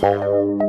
Bam!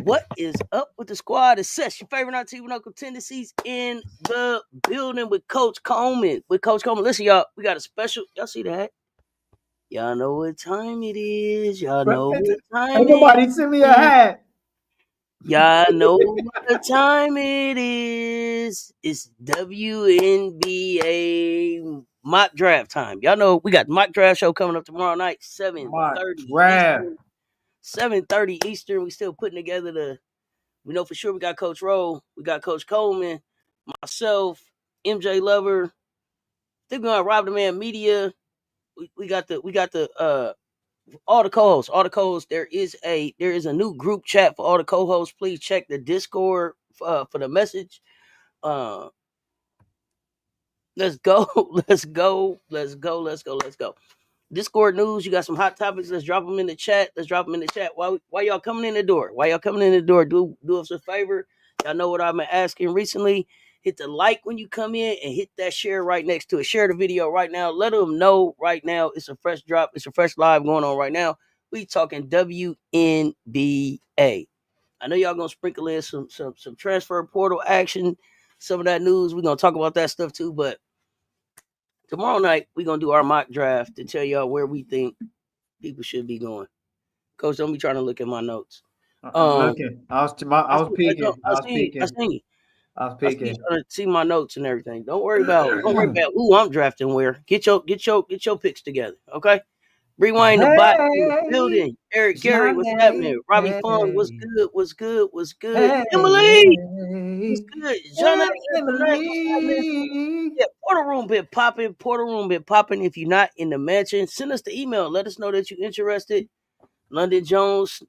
What is up with the squad? It's Seth, your favorite Auntie with Uncle Tendencies in the building with Coach Coleman. Listen, y'all, we got a special. Y'all see that? Y'all know what time it is. Y'all know what time Ain't it nobody send me a hat. Y'all know what time it is. It's WNBA mock draft time. Y'all know we got the mock draft show coming up tomorrow night, 7:30 Eastern. 7:30 Eastern. We still putting together we know for sure we got Coach Rowe, we got Coach Coleman, myself, MJ Lover. I think we're gonna Rob the Man Media. We got the all the co-hosts. There is a new group chat for all the co-hosts. Please check the Discord for the message. Let's go. Let's go. Discord news. You got some hot topics. Let's drop them in the chat. Why y'all coming in the door? Do us a favor. Y'all know what I've been asking recently. Hit the like when you come in and hit that share right next to it. Share the video right now. Let them know right now it's a fresh drop. It's a fresh live going on right now. We talking WNBA. I know y'all gonna sprinkle in some transfer portal action, some of that news. We're gonna talk about that stuff too, but tomorrow night, we're going to do our mock draft to tell y'all where we think people should be going. Coach, don't be trying to look at my notes. I'm looking. I was peeking. I seen you. I was peeking. Trying to see my notes and everything. Don't worry about who I'm drafting where. Get your picks together, okay? Rewind the bot in the building. Eric Gary, what's happening? Robbie Fung, what's good? Emily, what's good? Yeah, Portal Room been popping. If you're not in the mansion, send us the email. Let us know that you're interested. London Jones,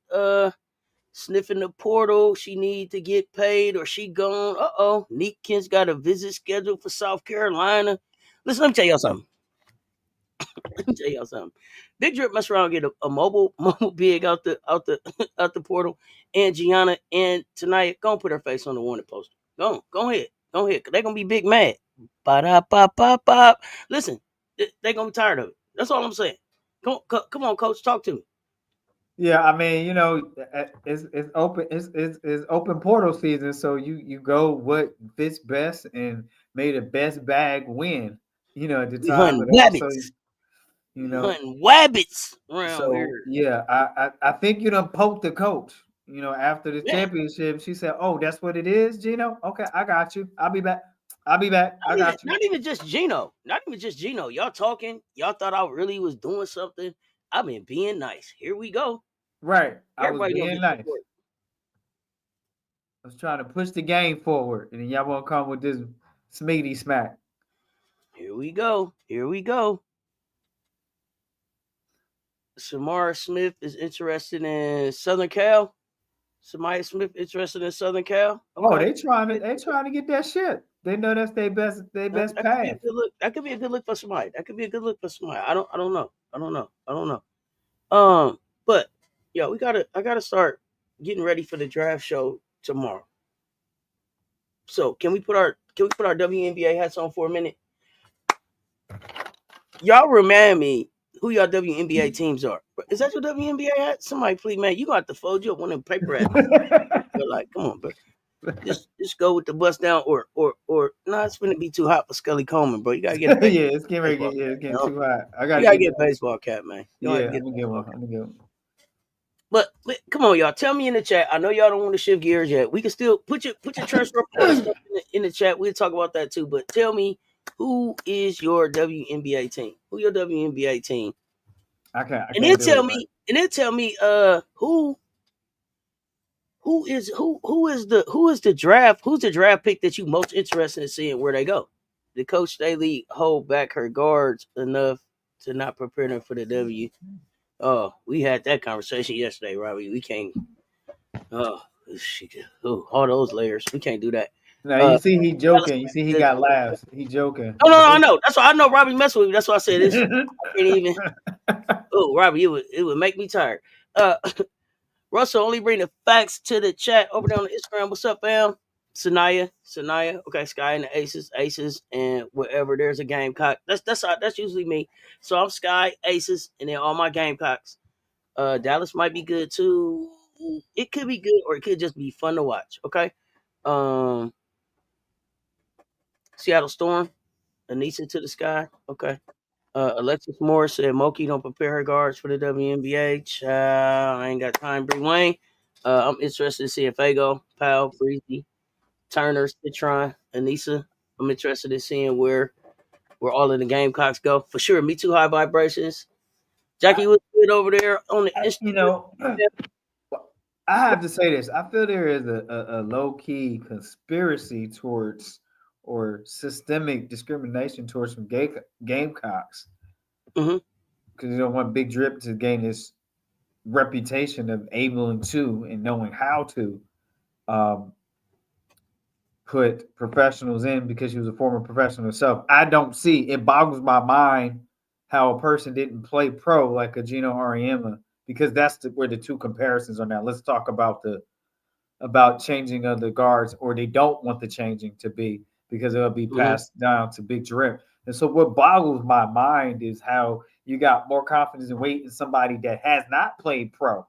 sniffing the portal. She need to get paid or she gone. Neat Kent's got a visit scheduled for South Carolina. Listen, let me tell y'all something. Big Drip mess around and get a mobile big out the out the portal. And Gianna and tonight gonna put her face on the wanted poster. Go ahead. Cause they're gonna be big mad. Ba-da-ba-ba-ba. Listen, they're gonna be tired of it. That's all I'm saying. Come on, Coach, talk to me. Yeah, I mean, it's open portal season, so you go what fits best and may the best bag win. At the time, but also, hunting wabbits around here. Yeah, I think you done poked the coach. After the championship, she said, "Oh, that's what it is, Gino. Okay, I got you. I'll be back. I got you." Not even just Gino. Y'all talking. Y'all thought I really was doing something. I've been being nice. Here we go. Right. I was being nice. I was trying to push the game forward, and then y'all want to come with this smeety smack. Here we go. Samara Smith is interested in Southern Cal. Okay. Oh, they trying to get that shit. They know that's their best path. That could be a good look for somebody. I don't know. But yo, I gotta start getting ready for the draft show tomorrow. So can we put our WNBA hats on for a minute? Y'all remind me who y'all WNBA teams are. Is that your WNBA hat? Somebody please, man, you got to fold you up one of them paper hats. But like, come on, bro. Just go with the bust down or it's gonna be too hot for Scully Coleman, bro. You gotta get a yeah, it's getting too hot. You gotta get a baseball cap, man. I'm gonna get one. But come on, y'all. Tell me in the chat. I know y'all don't want to shift gears yet. We can still put your transfer portal stuff in the chat. We'll talk about that too. But tell me, who is your WNBA team? Who your WNBA team? I can't And then do tell it, me, who is the draft? Who's the draft pick that you most interested in seeing where they go? Did Coach Staley hold back her guards enough to not prepare them for the W? Oh, we had that conversation yesterday, Robbie. We can't. Oh, all those layers. We can't do that. No, you see he joking. You see he got laughs. He joking. No, I know. That's why I know Robbie messed with me. That's why I said this. I can't even. Oh, Robbie, it would make me tired. Russell, only bring the facts to the chat over there on the Instagram. What's up, fam? Sanaya. Okay, Sky and the Aces, and wherever there's a Gamecock. That's usually me. So I'm Sky, Aces, and then all my Gamecocks. Dallas might be good too. It could be good, or it could just be fun to watch. Okay. Seattle Storm, Anissa to the Sky. Okay. Alexis Moore said Moki don't prepare her guards for the WNBA. Child, I ain't got time. Bree Wayne. I'm interested in seeing Fago, Powell, Breezy, Turner, Citron, Anissa. I'm interested in seeing where all of the Gamecocks go. For sure. Me Too High Vibrations. Jackie was good over there on the Instagram. You know, I have to say this. I feel there is a low-key conspiracy towards or systemic discrimination towards some Gamecocks. Mm-hmm. Because you don't want Big Drip to gain this reputation of able to and knowing how to put professionals in because she was a former professional herself. I don't see. It boggles my mind how a person didn't play pro like a Gino Auriemma, because that's where the two comparisons are now. Let's talk about changing of the guards, or they don't want the changing to be because it'll be passed down to Big Drip. And so what boggles my mind is how you got more confidence in waiting somebody that has not played pro.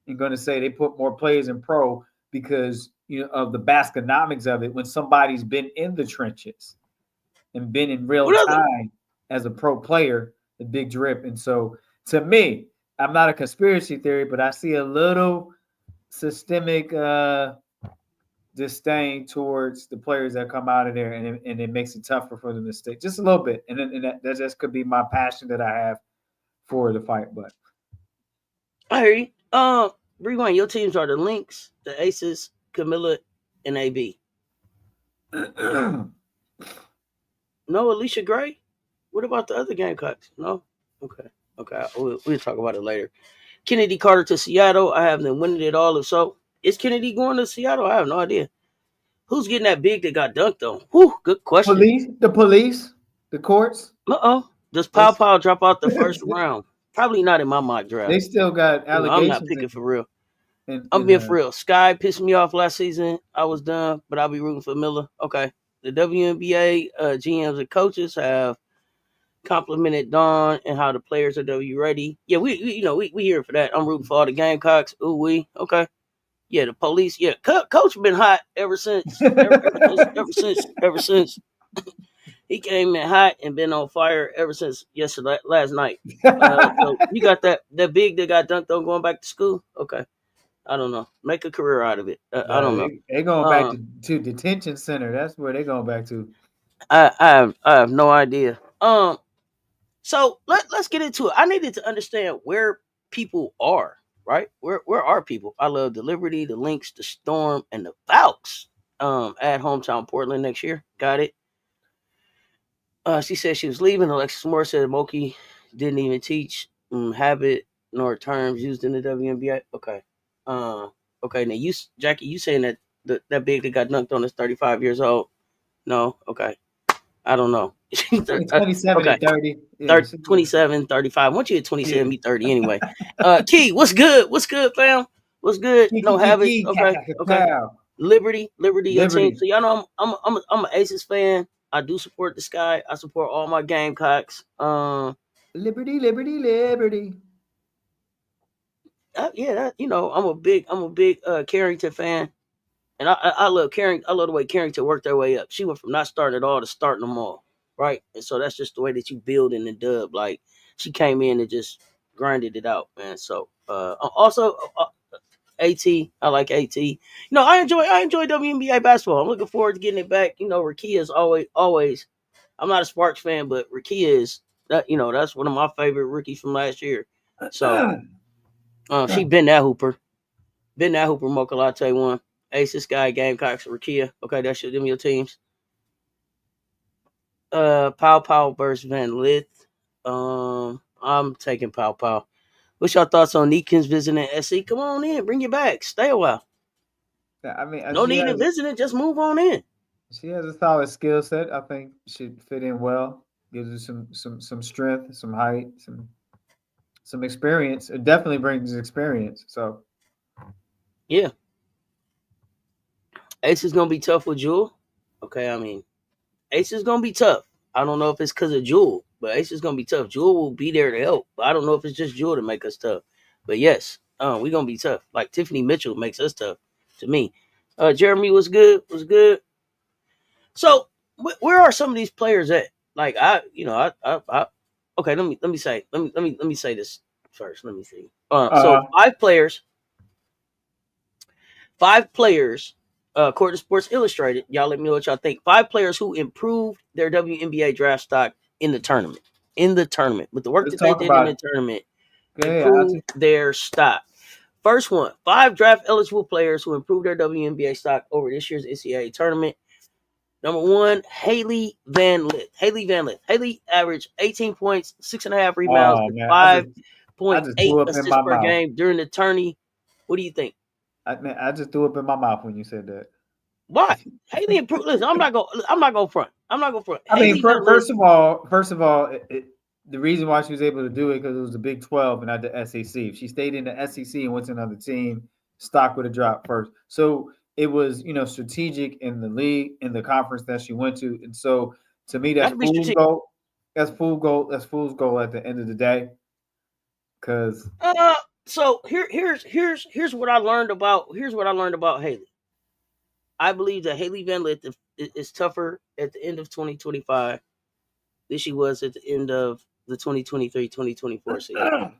You're going to say they put more players in pro because of the Baskonomics of it when somebody's been in the trenches and been in real time as a pro player, the Big Drip. And so to me, I'm not a conspiracy theory, but I see a little systemic disdain towards the players that come out of there, and it makes it tougher for them to stick just a little bit. And that just could be my passion that I have for the fight. But I hear you. Rewind. Your teams are the Lynx, the Aces, Camilla, and AB. No, Alicia Gray. What about the other Gamecocks? No. Okay. We'll talk about it later. Kennedy Carter to Seattle. I have them winning it all. If so, is Kennedy going to Seattle? I have no idea. Who's getting that big that got dunked on? Whew, good question. The courts. Does Pow drop out the first round? Probably not in my mock draft. They still got allegations. I'm not picking for real. I'm being for real. Sky pissed me off last season. I was done, but I'll be rooting for Miller. Okay. The WNBA GMs and coaches have complimented Dawn and how the players are W ready. Yeah, we here for that. I'm rooting for all the Gamecocks. Ooh, okay. Yeah, the police. Yeah, coach been hot ever since. Ever since he came in hot and been on fire ever since last night. So you got that big that got dunked on going back to school. Okay, I don't know. Make a career out of it. I don't know. They going back to detention center. That's where they going back to. I have no idea. So let's get into it. I needed to understand where people are. Right? Where are people? I love the Liberty, the Lynx, the Storm, and the Falcons. At hometown Portland next year. Got it. She said she was leaving. Alexis Moore said Moki didn't even teach habit nor terms used in the WNBA. Okay. Okay. Now Jackie, you saying that that big that got dunked on is 35 years old? No. Okay. I don't know. 27 okay. and 30. 27, 35. Once you hit 27, be 30 anyway. Key, what's good? What's good, fam? What's good? No habit. Okay. Liberty, your team. So y'all know I'm an Aces fan. I do support the Sky. I support all my Gamecocks. Liberty. I'm a big Carrington fan, and I love Carrington. I love the way Carrington worked their way up. She went from not starting at all to starting them all, right? And so that's just the way that you build in the dub. Like she came in and just grinded it out, man. So also AT, I like AT. I enjoy WNBA basketball. I'm looking forward to getting it back. Rakia is always. I'm not a Sparks fan, but Rakia is that. That's one of my favorite rookies from last year. So she been that hooper. Been that hooper, Mocha Latte one. Ace Sky, Gamecocks, Rakia. Okay, that should give me your teams. Pow versus Van Lith. I'm taking Pow. What's your thoughts on Neekins visiting SC? Come on in, bring it back. Stay a while. I mean, No need to visit it, just move on in. she has a solid skill set. I think she'd fit in well. Gives her some strength, some height, some experience. It definitely brings experience. So Yeah. Ace is gonna be tough with Jewel. Okay, I mean, Ace is gonna be tough. I don't know if it's because of Jewel, but Ace is gonna be tough. Jewel will be there to help, but I don't know if it's just Jewel to make us tough. But yes, we're gonna be tough. Like Tiffany Mitchell makes us tough to me. Jeremy was good. So where are some of these players at? Like okay. Let me say this first. Let me see. So five players. According to Sports Illustrated, y'all let me know what y'all think. 5 players who improved their WNBA draft stock in the tournament. With the work that they did in the tournament, improved their stock. First one, 5 draft eligible players who improved their WNBA stock over this year's NCAA tournament. Number 1, Hailey Van Lith. Hailey averaged 18 points, 6.5 rebounds, and 5.8 assists per game during the tourney. What do you think? I just threw up in my mouth when you said that. Why? Hailey improved. Listen, I'm not going front. I mean, first of all, the reason why she was able to do it because it was the Big 12 and not the SEC. If she stayed in the SEC and went to another team, stock would have dropped first. So it was, strategic in the league, in the conference that she went to. And so to me, that's fool's gold. That's fool's gold at the end of the day. Because so here's what I learned about Hailey. I believe that Hailey Van Lith is tougher at the end of 2025 than she was at the end of the 2023-2024 season.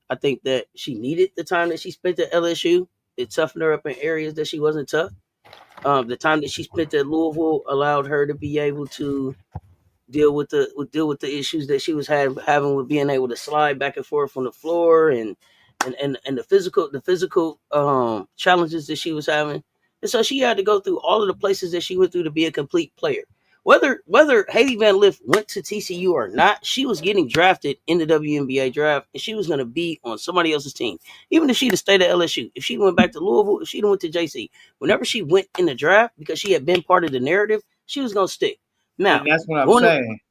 I think that she needed the time that she spent at LSU. It toughened her up in areas that she wasn't tough. The time that she spent at Louisville allowed her to be able to deal with the issues that she was having with being able to slide back and forth on the floor and the physical challenges that she was having. And so she had to go through all of the places that she went through to be a complete player. Whether Hailey Van Lith went to TCU or not, she was getting drafted in the WNBA draft, and she was going to be on somebody else's team. Even if she'd have stayed at LSU, if she went back to Louisville, if she'd went to JC, whenever she went in the draft, because she had been part of the narrative, she was going to stick. Now, and that's what I'm saying.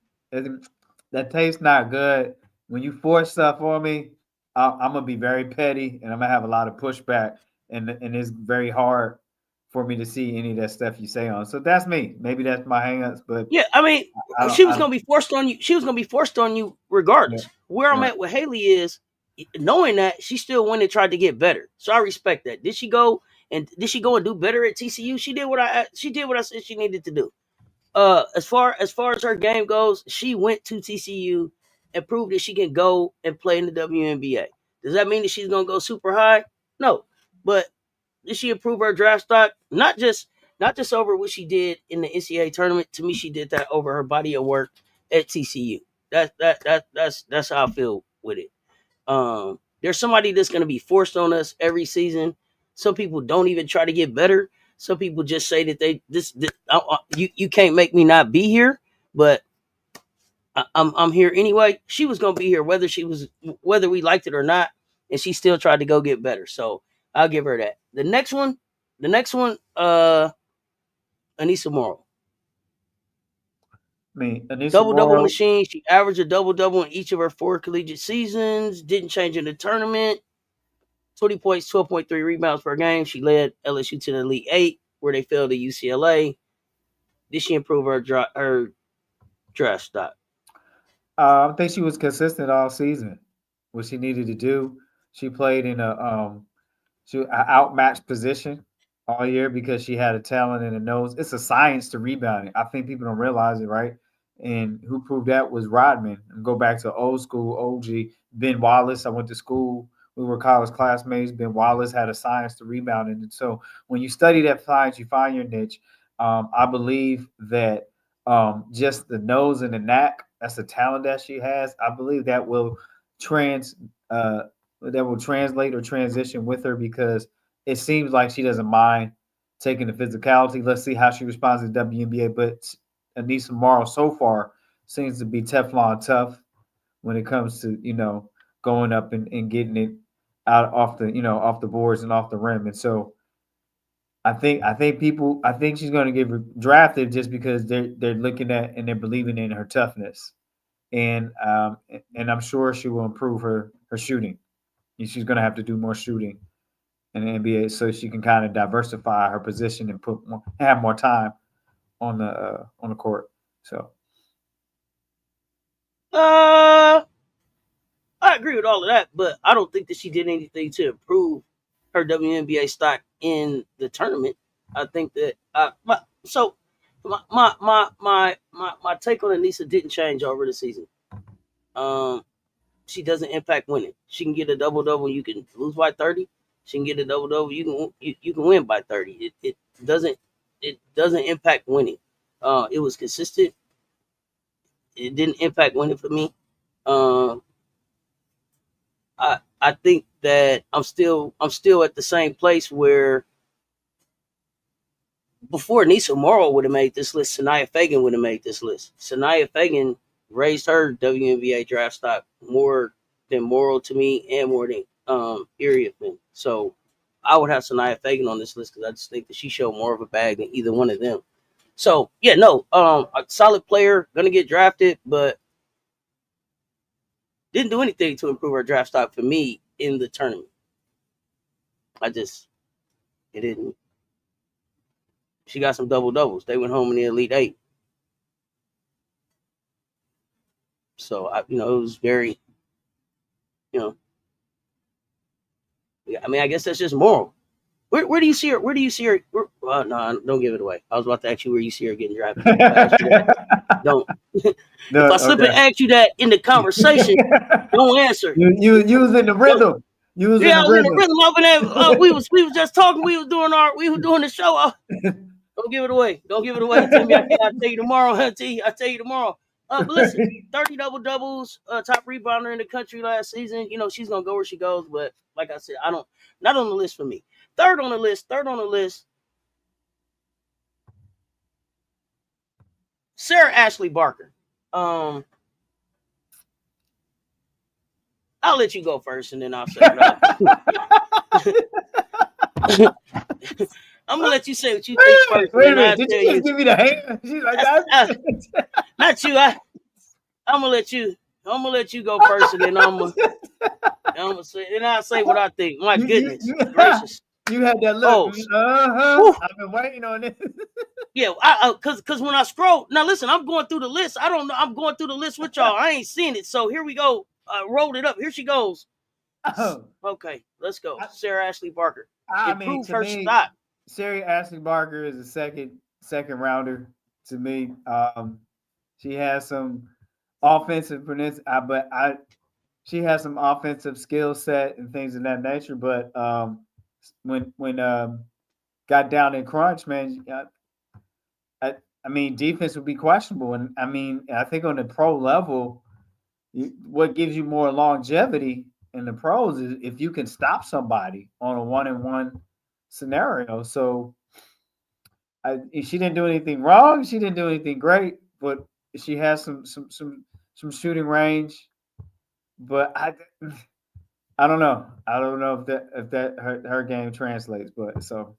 That tastes not good. When you force stuff on me, I'm gonna be very petty, and I'm gonna have a lot of pushback, and it's very hard for me to see any of that stuff you say on. So that's me. Maybe that's my hangups, but yeah, I mean, she was gonna be forced on you. She was gonna be forced on you regardless. Yeah, where I'm at with Hailey is knowing that she still went and tried to get better. So I respect that. Did she go and do better at TCU? She did what I said she needed to do. As far as her game goes, she went to TCU and proved that she can go and play in the WNBA. Does that mean that she's gonna go super high? No, but did she improve her draft stock? Not just over what she did in the NCAA tournament. To me, she did that over her body of work at TCU. That's how I feel with it. There's somebody that's gonna be forced on us every season. Some people don't even try to get better. Some people just say that you can't make me not be here, but I'm here anyway. She was gonna be here whether we liked it or not, and she still tried to go get better. So I'll give her that. The next one, Aneesah Morrow. Double machine. She averaged a double in each of her 4 collegiate seasons. Didn't change in the tournament. 20 points, 12.3 rebounds per game. She led LSU to the Elite 8, where they fell to UCLA. Did she improve her draft stock? I think she was consistent all season. What she needed to do, she played in an outmatched position all year because she had a talent and a nose. It's a science to rebounding. I think people don't realize it, right? And who proved that was Rodman. And go back to old school OG Ben Wallace. I went to school. We were college classmates. Ben Wallace had a science to rebounding. And so when you study that science, you find your niche. I believe that just the nose and the knack, that's the talent that she has. I believe trans uh, that will translate or transition with her because it seems like she doesn't mind taking the physicality. Let's see how she responds to the WNBA. But Aneesah Morrow so far seems to be Teflon tough when it comes to going up and getting it out off the off the boards and off the rim. And so I think she's going to get drafted just because they're looking at and they're believing in her toughness, and I'm sure she will improve her shooting. She's going to have to do more shooting in the NBA so she can kind of diversify her position and have more time on the court. So, I agree with all of that, but I don't think that she did anything to improve her WNBA stock in the tournament. I think that my take on Aneesah didn't change over the season. She doesn't impact winning. She can get a double double. You can lose by 30. She can get a double double. You can win by 30. It doesn't impact winning. It was consistent. It didn't impact winning for me. I think that I'm still at the same place where before Aneesah Morrow would have made this list, Sanaya Fagan would have made this list. Sanaya Fagan raised her WNBA draft stock more than Morrow to me and more than Iriafen. So I would have Sanaya Fagan on this list because I just think that she showed more of a bag than either one of them. So yeah, no, a solid player, gonna get drafted, but didn't do anything to improve her draft stock for me in the tournament. It didn't. She got some double doubles. They went home in the Elite Eight. So it was very, I mean, I guess that's just moral. Where do you see her? Where do you see her? Well, no, don't give it away. I was about to ask you where you see her getting drafted. Don't. No, if I slip and ask you that in the conversation, don't answer. You was in the rhythm. You was yeah, in the I was in the rhythm. We was just talking. We were doing the show. Don't give it away. Don't give it away. Tell me. I'll tell you tomorrow. I'll tell you tomorrow. But listen, 30 double doubles, top rebounder in the country last season. She's gonna go where she goes. But like I said, not on the list for me. Third on the list. Sarah Ashley Barker. I'll let you go first, and then I'll say what I'm gonna let you say what you think first. Wait a minute, did you just give me the hand? She's like, not you. I'm gonna let you go first, and then I'm gonna say, and I'll say what I think. My goodness gracious. You had that look. I've been waiting on it. Yeah, cause when I scroll, now listen, I'm going through the list. I don't know. I'm going through the list with y'all. I ain't seen it. So here we go. Rolled it up. Here she goes. Okay, let's go. Sarah Ashley Barker. Improved her stock. Sarah Ashley Barker is a second rounder to me. She has some offensive she has some offensive skill set and things of that nature. But when got down in crunch, man, I mean, defense would be questionable. And I mean, I think on the pro level, what gives you more longevity in the pros is if you can stop somebody on a 1-on-1 scenario. So she didn't do anything wrong. She didn't do anything great, but she has some shooting range. But I don't know. I don't know if that her game translates. But so.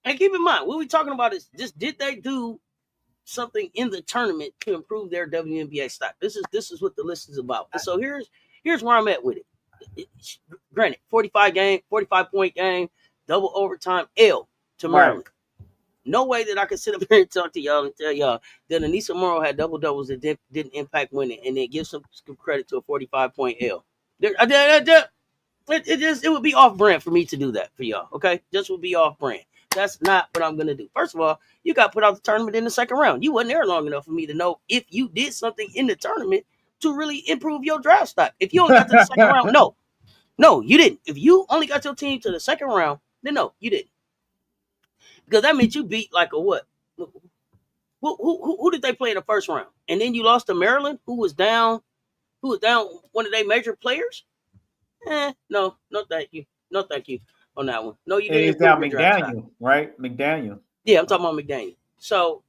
And keep in mind, what we're talking about is just did they do something in the tournament to improve their WNBA stock? This is what the list is about. And so here's where I'm at with it. Granted, 45-point game, double overtime, L to Maryland. Right. No way that I could sit up here and talk to y'all and tell y'all that Aneesah Morrow had double doubles that didn't impact winning, and then give some credit to a 45-point L. It would be off brand for me to do that for y'all. Okay, just would be off brand. That's not what I'm gonna do. First of all, you got put out the tournament in the second round. You wasn't there long enough for me to know if you did something in the tournament to really improve your draft stock. If you only got to the second round, no, you didn't. If you only got your team to the second round, then no, you didn't. Because that meant you beat like a what? Who did they play in the first round? And then you lost to Maryland, who was down one of their major players? No, thank you. No, thank you on that one. No, you didn't. It's down McDaniel, right? McDaniel. Yeah, I'm talking about McDaniel. So,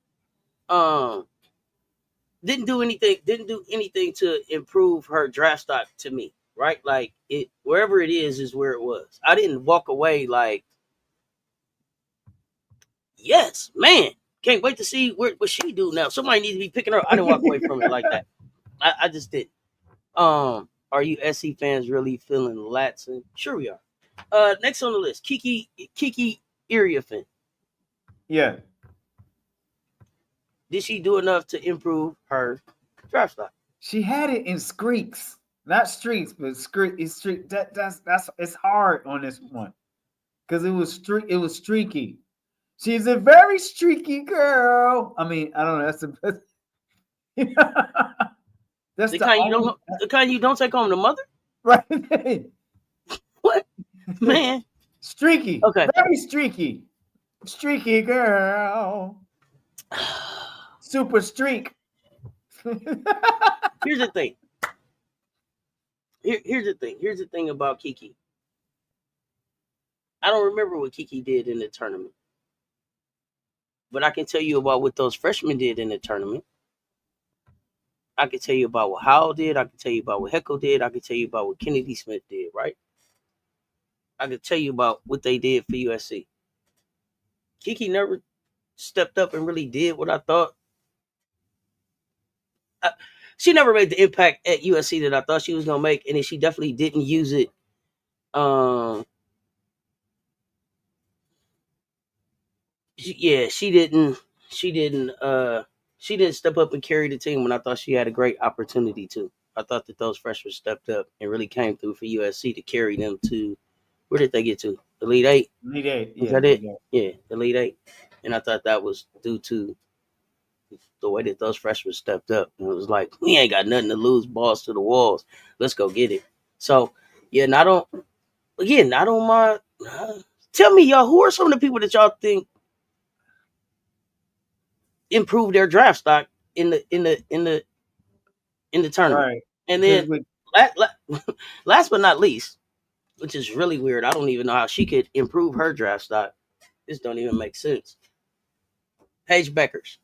didn't do anything to improve her draft stock to me, right? Like it, wherever it is where it was. I didn't walk away like, yes, man, can't wait to see what she do now. Somebody needs to be picking her up. I didn't walk away from it like that. I just didn't. Are you SC fans really feeling Latson? Sure we are. Next on the list, Kiki Iriafen. Yeah. Did she do enough to improve her draft stock? She had it in streaks, not streaks, but streak. That's it's hard on this one because it was streaky. She's a very streaky girl. I mean, I don't know. That's the best. That's the kind you don't take home the mother. Right. What, man? Streaky. Okay. Very streaky. Streaky girl. Super streak. Here's the thing. Here's the thing about Kiki. I don't remember what Kiki did in the tournament, but I can tell you about what those freshmen did in the tournament. I can tell you about what Howell did. I can tell you about what Heckle did. I can tell you about what Kennedy Smith did, right? I can tell you about what they did for USC. Kiki never stepped up and really did what I thought. She never made the impact at USC that I thought she was going to make, and she definitely didn't use it. She didn't step up and carry the team when I thought she had a great opportunity to. I thought that those freshmen stepped up and really came through for USC to carry them to, where did they get to? Elite Eight? Elite Eight. Yeah. Is that it? Yeah, Elite Eight. And I thought that was due to the way that those freshmen stepped up. And it was like, we ain't got nothing to lose, balls to the walls. Let's go get it. So, yeah, not on my. Tell me, y'all, who are some of the people that y'all think improve their draft stock in the tournament? Right. And then last but not least, which is really weird, I don't even know how she could improve her draft stock. This don't even make sense. Paige Beckers.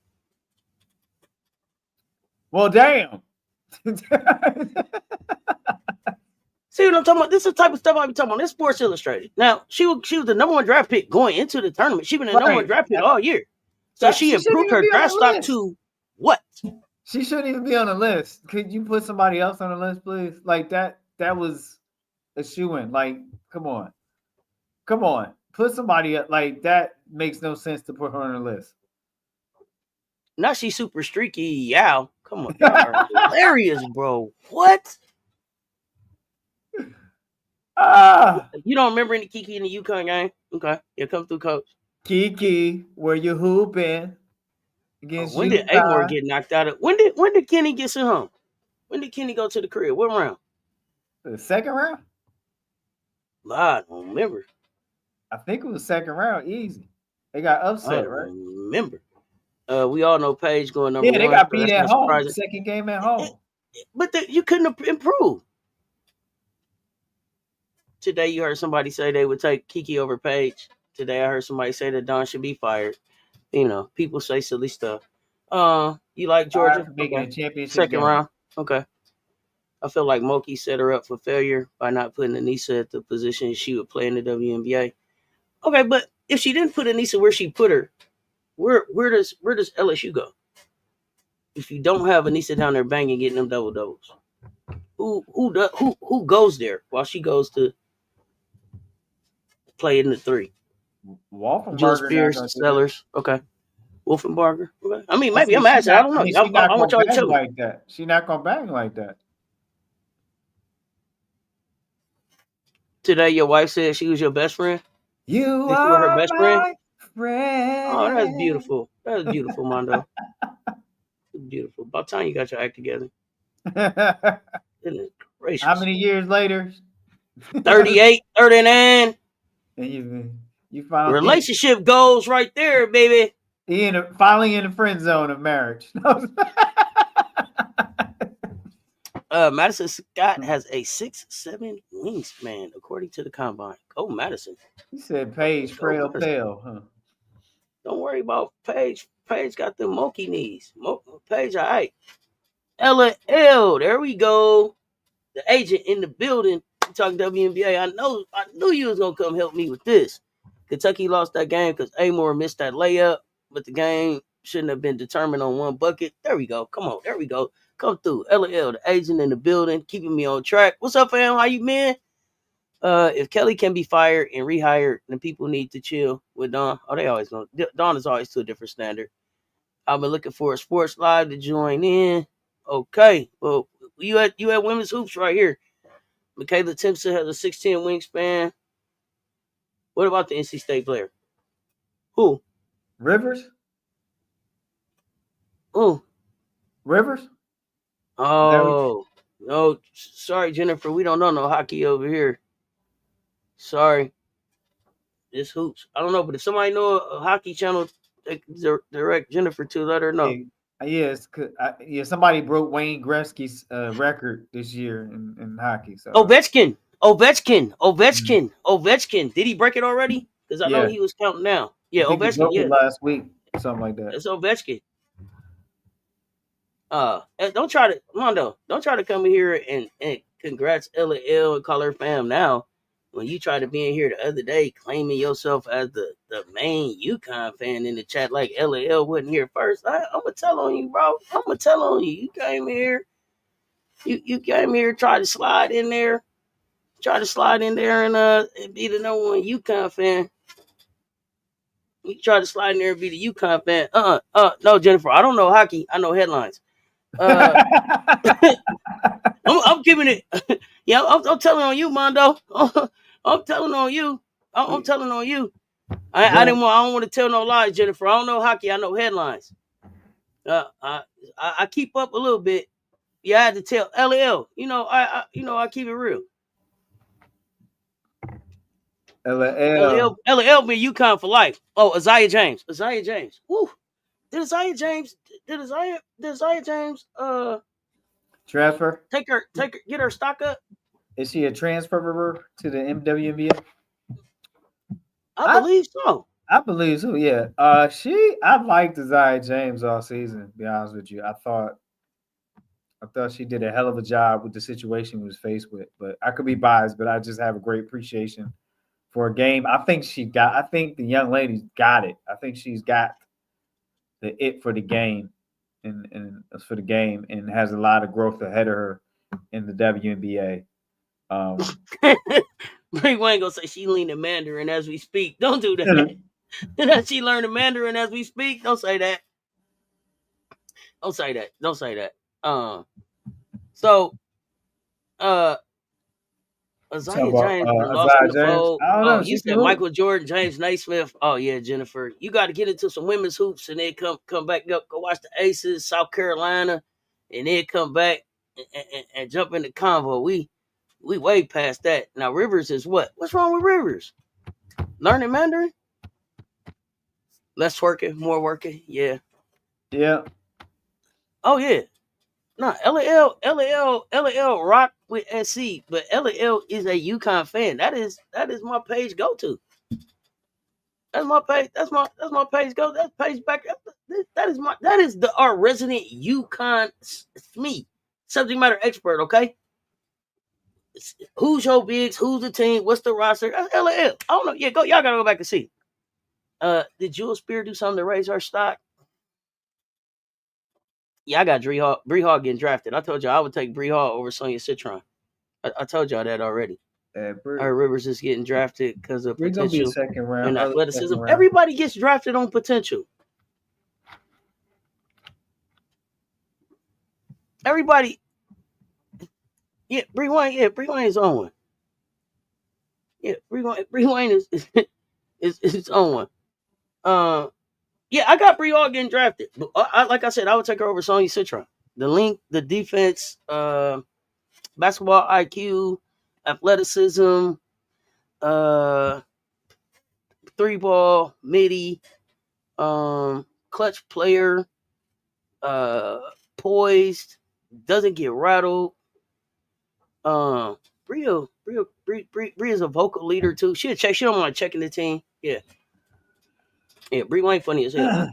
Well, damn. See what I'm talking about? This is the type of stuff I be talking about. This Sports Illustrated. Now, she was the number one draft pick going into the tournament. She's been the number one draft pick all year. So she improved her draft stock to what? She shouldn't even be on the list. Could you put somebody else on the list, please? Like that was a shoo-in. Like, come on. Put somebody up. Like, that makes no sense to put her on the list. Now she's super streaky. Yeah. Come on. Y'all are hilarious, bro. What? You don't remember any Kiki in the UConn game? Okay. Here come through, coach. Kiki, where you hooping? When did Amor get knocked out of? When did Kenny get sent home? When did Kenny go to the crib? What round? The second round? I don't remember. I think it was second round. Easy. They got upset, right? Remember. We all know Paige going number one. Yeah, they got beat at home. Second game at home. But you couldn't improve. Today you heard somebody say they would take Kiki over Paige. Today I heard somebody say that Dawn should be fired. You know, people say silly stuff. You like Georgia? Making a championship second round. Okay. I feel like Moki set her up for failure by not putting Anissa at the position she would play in the WNBA. Okay, but if she didn't put Anissa where she put her, where does LSU go? If you don't have Anissa down there banging, getting them double doubles, who goes there while she goes to play in the three? Jill Spears, Sellers. Okay. Wolfenbarger. Okay. I mean, maybe I'm asking. I don't know. I want y'all to tell me. Like that. She's not gonna bang like that. Today, your wife said she was your best friend. You are her best friend. Oh, that's friend. beautiful. That's beautiful, Mondo. Beautiful. About time you got your act together. Goodness How gracious. many years later? 38, 39. And you found Relationship goals right there, baby. finally in the friend zone of marriage. Madison Scott has a 6'7" wingspan, according to the combine. Go Madison. He said Paige Go frail Madison. pale, huh? Don't worry about Paige. Paige got the monkey knees. Paige, all right. Ella L. There we go. The agent in the building. We talking WNBA. I knew you was gonna come help me with this. Kentucky lost that game because Amore missed that layup, but the game shouldn't have been determined on one bucket. There we go. Come on, there we go. Come through. Ella L, the agent in the building, keeping me on track. What's up, fam? How you been? If Kelly can be fired and rehired, then people need to chill with Dawn. Oh, they always going. Dawn is always to a different standard. I've been looking for a sports live to join in. Okay, well, you had women's hoops right here. Michaela Timpson has a 6'10" wingspan. What about the NC State player? Who? Rivers? Who? Rivers? Oh, no. Sorry, Jennifer. We don't know no hockey over here. Sorry. This hoops. I don't know, but if somebody know a hockey channel, they can direct Jennifer to, let her know. Yes, somebody broke Wayne Gretzky's record this year in hockey. So Ovechkin. Did he break it already? Because I know he was counting down. Yeah, I think he Ovechkin. broke Yeah, it last week, something like that. it's Ovechkin. Don't try to, Mondo. Don't try to come in here and congrats Ella L and call her fam now. When you tried to be in here the other day claiming yourself as the main UConn fan in the chat like Ella L wasn't here first, I'm gonna tell on you, bro. I'm gonna tell on you. You came here. You came here, tried to slide in there. Try to slide in there and be the number one UConn fan. You try to slide in there and be the UConn fan. No, Jennifer, I don't know hockey. I know headlines. I'm giving it. Yeah, I'm telling on you, Mondo. I'm telling on you. I'm telling on you. I don't want to tell no lies, Jennifer. I don't know hockey. I know headlines. I keep up a little bit. Yeah, I had to tell LL. I keep it real. LL been UConn for life. Oh, Isaiah James. Woo. Did Isaiah James transfer? Get her stock up? Is she a transfer to the MWNBA? I believe so. I believe so, yeah. I liked Isaiah James all season, to be honest with you. I thought she did a hell of a job with the situation we was faced with. But I could be biased, but I just have a great appreciation for a game. I think the young lady got it. I think she's got the it for the game and for the game and has a lot of growth ahead of her in the WNBA. Bray Wayne gonna say she learning Mandarin as we speak. Don't do that. That she learning Mandarin as we speak. Don't say that. Don't say that. Isaiah James lost in the fold. Oh, you said Michael Jordan, James Naismith. Oh yeah, Jennifer. You got to get into some women's hoops and then come back up, go watch the Aces, South Carolina, and then come back and jump in the convo. We way past that. Now Rivers is what? What's wrong with Rivers? Learning Mandarin? Less working, more working. Yeah. Yeah. Oh yeah. No, LAL rock with SC, but LAL is a UConn fan. That is my page go to. That's my page. That's my page go. That's page back. That is our resident UConn me subject matter expert. Okay. Who's your bigs? Who's the team? What's the roster? That's LAL. I don't know. Yeah, y'all gotta go back and see. Did Jules Spear do something to raise her stock? Yeah, I got Bree Hall getting drafted. I told y'all I would take Bree Hall over Sonia Citron. I told y'all that already. Our Rivers is getting drafted because of potential second round, and athleticism. Everybody gets drafted on potential. Everybody. Yeah, Bree Wayne. Yeah, Bree Wayne is on one. Yeah, Bree Wayne is on one. Yeah, I got Bree Hall getting drafted. But like I said, I would take her over Sonya Citron. The length, the defense, basketball IQ, athleticism, uh, three ball, midi, clutch player, uh, poised, doesn't get rattled. Bria is a vocal leader too. She'll check. She don't mind checking the team. Yeah, Brie Wayne funny as hell. You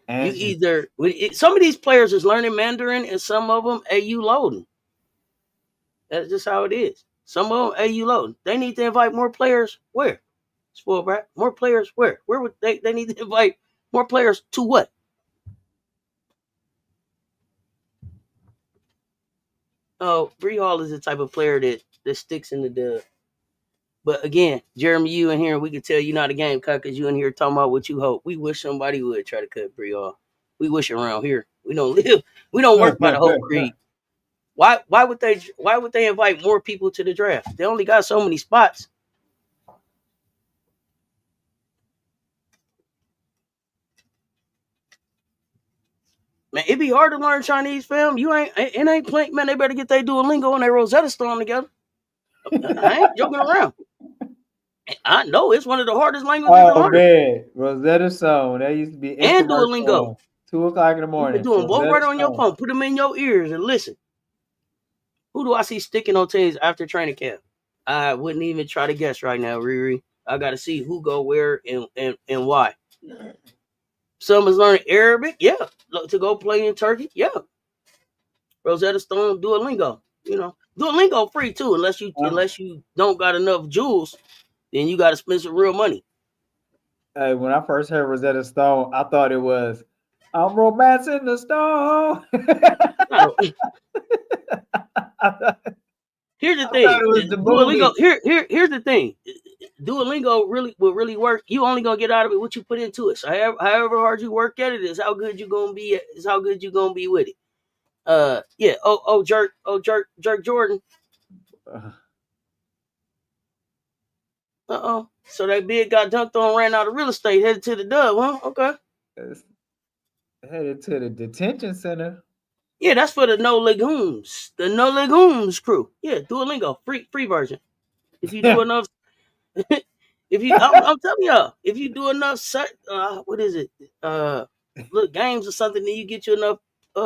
And either some of these players is learning Mandarin, and some of them AU loading. That's just how it is. Some of them AU loading. They need to invite more players. Where? Spoiled brat. More players. Where? Where would they? They need to invite more players to what? Oh, Bree Hall is the type of player that sticks in the dub. But again, Jeremy, you in here, we can tell you not a game cut because you in here talking about what you hope. We wish somebody would try to cut Bree off. We wish around here. We don't live. We don't work by the whole creed. Why would they invite more people to the draft? They only got so many spots. Man, it'd be hard to learn Chinese, fam. It ain't playing, man. They better get their Duolingo and their Rosetta Stone together. I ain't joking around. I know it's one of the hardest languages to oh learn. man, Rosetta Stone. That used to be And Duolingo. infomercial. 2:00 in the You morning. can do them both Rosetta right on your Stone. phone. Put them in your ears and listen. Who do I see sticking on teams after training camp? I wouldn't even try to guess right now, Riri. I got to see who go where and why. Some is learning Arabic, yeah. To go play in Turkey, yeah. Rosetta Stone, Duolingo. Duolingo free too, unless you don't got enough jewels, then you got to spend some real money. Hey, when I first heard Rosetta Stone, I thought it was I'm romancing the stone. Here's the thing. It was the Duolingo. movie. Here's the thing. Duolingo will really work. You only gonna get out of it what you put into it. So however hard you work at it is how good you gonna be. Is how good you gonna be with it. Yeah. Jerk Jordan. So that big got dunked on, ran out of real estate, headed to the dub, huh? Okay. Headed to the detention center. Yeah, that's for the No Legumes. The No Legumes crew. Yeah, Duolingo, free version. If you do enough, I'm telling y'all, if you do enough, what is it? Look, games or something, then you get you enough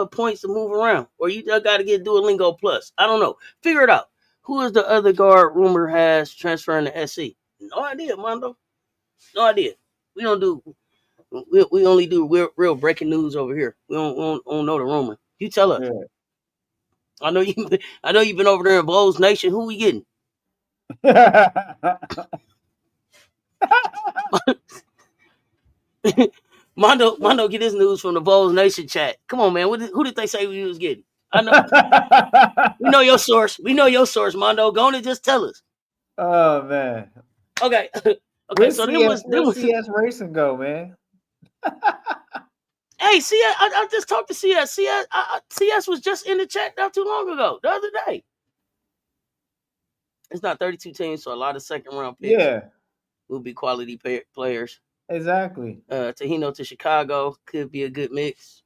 points to move around, or you just got to get Duolingo Plus. I don't know. Figure it out. Who is the other guard rumor has transferring to SC? No idea, Mondo. No idea. We don't do. We only do real breaking news over here. We don't know the rumor. You tell us. Yeah. I know you've been over there in Vols Nation. Who we getting? Mondo get his news from the Vols Nation chat. Come on, man. Who did they say we was getting? I know. We know your source. Mondo. Go on and just tell us. Oh man. Okay. Where So where CS Racing go, man? Hey, CS, I just talked to CS. CS was just in the chat not too long ago, the other day. It's not 32 teams, so a lot of second round picks will be quality players. Exactly. Tahino to Chicago could be a good mix.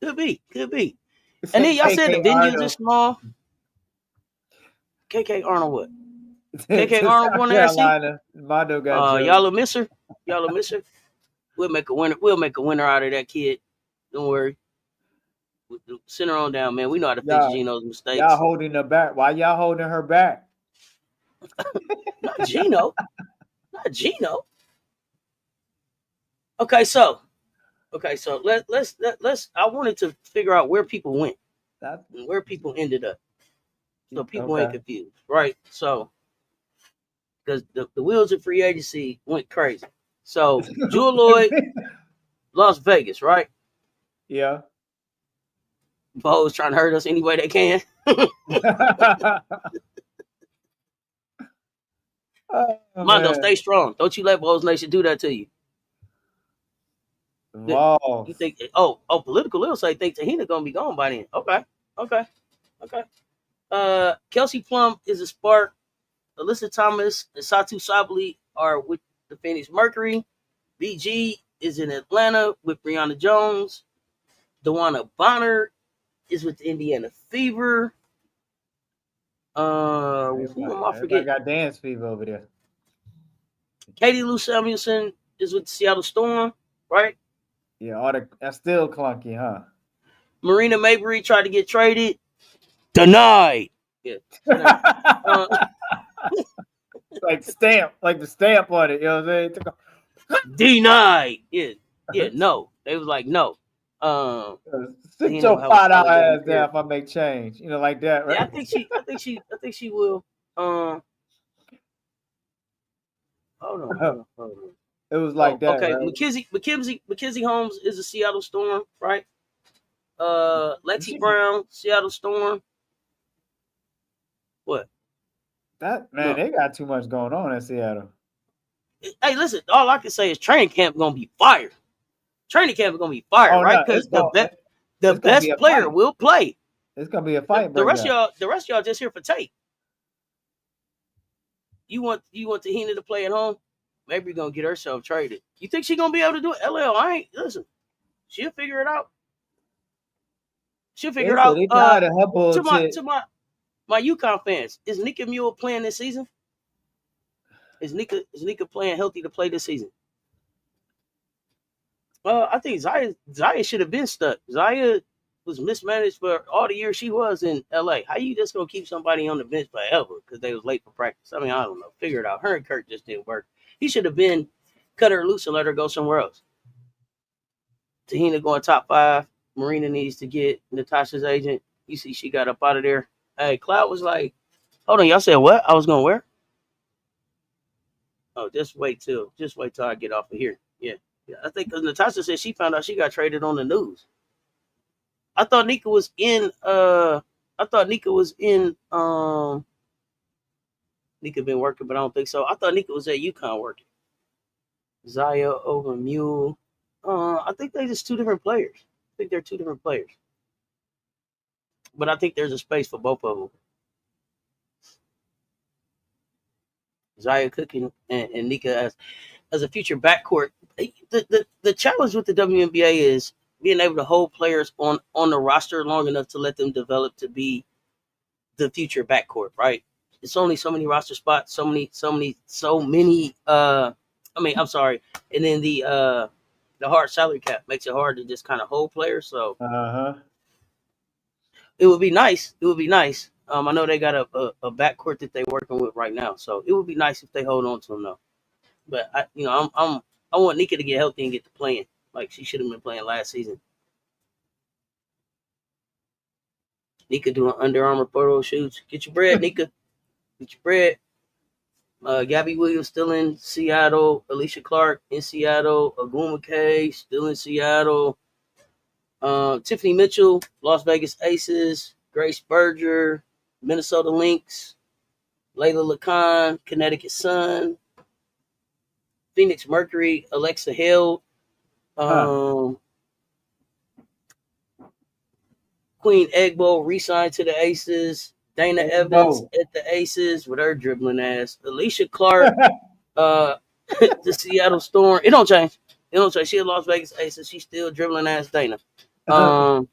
Could be. And then y'all said the venues are small. KK Arnold what? KK Arnold going to SC? Mondo got y'all will miss her. We'll make a winner out of that kid. Don't worry. Send her on down, man. We know how to fix Gino's mistakes. Y'all holding her back. Why y'all holding her back? Not Gino. Okay, so let's. I wanted to figure out where people went, and where people ended up, so people ain't confused, right? So, because the wheels of free agency went crazy. So Jewel Lloyd, Las Vegas, right? Yeah. Bo's trying to hurt us any way they can. Mondo, stay strong. Don't you let Vols Nation do that to you. Wow. You think? Political little say think Tahina gonna be gone by then. Okay. Kelsey Plum is a spark. Alyssa Thomas and Satu Sabali are with the Phoenix Mercury. BG is in Atlanta with Brianna Jones. Dewana Bonner is with the Indiana Fever. Who am I Everybody forgetting? got dance fever over there. Katie Lou Samuelson is with the Seattle Storm, right? Yeah, that's still clunky, huh? Marina Mabrey tried to get traded. Denied. Yeah. Like the stamp on it. You know what I'm saying? Denied. Yeah, no. They was like, no. Sit He your never have a $5 solid ass career. down if I make change. You know, like that, Yeah, right? I think she will. Hold on. It was like that, Okay. right? McKenzie Holmes is a Seattle Storm, right? Lexi Brown, Seattle Storm. What? That man, No. they got too much going on in Seattle. Hey, listen. All I can say is training camp gonna be fire. Training camp is gonna be fire, Oh right? no, Because the it's gonna be best a player fight. will play. It's gonna be a fight The rest breakdown. of y'all just here for tape. You want Tahina to play at home? Maybe gonna get herself traded. You think she gonna be able to do it? LL, I ain't listen. She'll figure it out. She'll They figure it said out. they tired of her To bullshit. my UConn fans, is Nika Mule playing this season? Is Nika playing healthy to play this season? I think Zaya should have been stuck. Zaya was mismanaged for all the years she was in LA. How you just gonna keep somebody on the bench forever because they was late for practice? I mean, I don't know. Figure it out. Her and Kurt just didn't work. He should have been cut her loose and let her go somewhere else. Tahina going top 5. Marina needs to get Natasha's agent. You see, she got up out of there. Hey, Cloud was like, "Hold on, y'all said what? I was going where? Oh, just wait till I get off of here." Yeah. I think because Natasha said she found out she got traded on the news. I thought Nika was in. Nika been working, but I don't think so. I thought Nika was at UConn working. Zaya over Mule. I think they're just two different players. I think they're two different players. But I think there's a space for both of them. Zaya Cooking and Nika as a future backcourt. The challenge with the WNBA is being able to hold players on the roster long enough to let them develop to be the future backcourt, right? It's only so many roster spots, so many. I'm sorry, and then the hard salary cap makes it hard to just kind of hold players. So it would be nice. I know they got a backcourt that they're working with right now, so it would be nice if they hold on to them though. But I want Nika to get healthy and get to playing like she should have been playing last season. Nika doing Under Armour photo shoots. Get your bread, Nika. Get your bread. Gabby Williams still in Seattle. Alicia Clark in Seattle. Aguma K still in Seattle. Tiffany Mitchell, Las Vegas Aces. Grace Berger, Minnesota Lynx. Layla Lacan, Connecticut Sun. Phoenix Mercury, Alexa Hill. Queen Egbo re-signed to the Aces. Dana Evans at the Aces with her dribbling ass. Alicia Clark, the Seattle Storm. It don't change. She at Las Vegas Aces. She's still dribbling ass Dana. I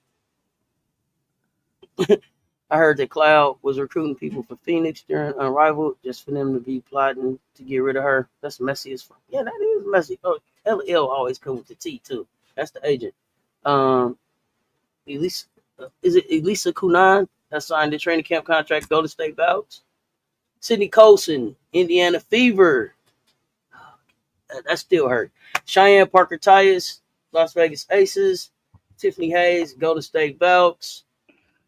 heard that Cloud was recruiting people for Phoenix during Unrivaled just for them to be plotting to get rid of her. That's messy as fuck. Yeah, that is messy. Oh, LL always come with the T too. That's the agent. Elisa, is it Elisa Kunan that signed the training camp contract? Golden State Valves. Sydney Colson, Indiana Fever. That still hurt. Cheyenne Parker Tyus, Las Vegas Aces. Tiffany Hayes, Golden State Valves.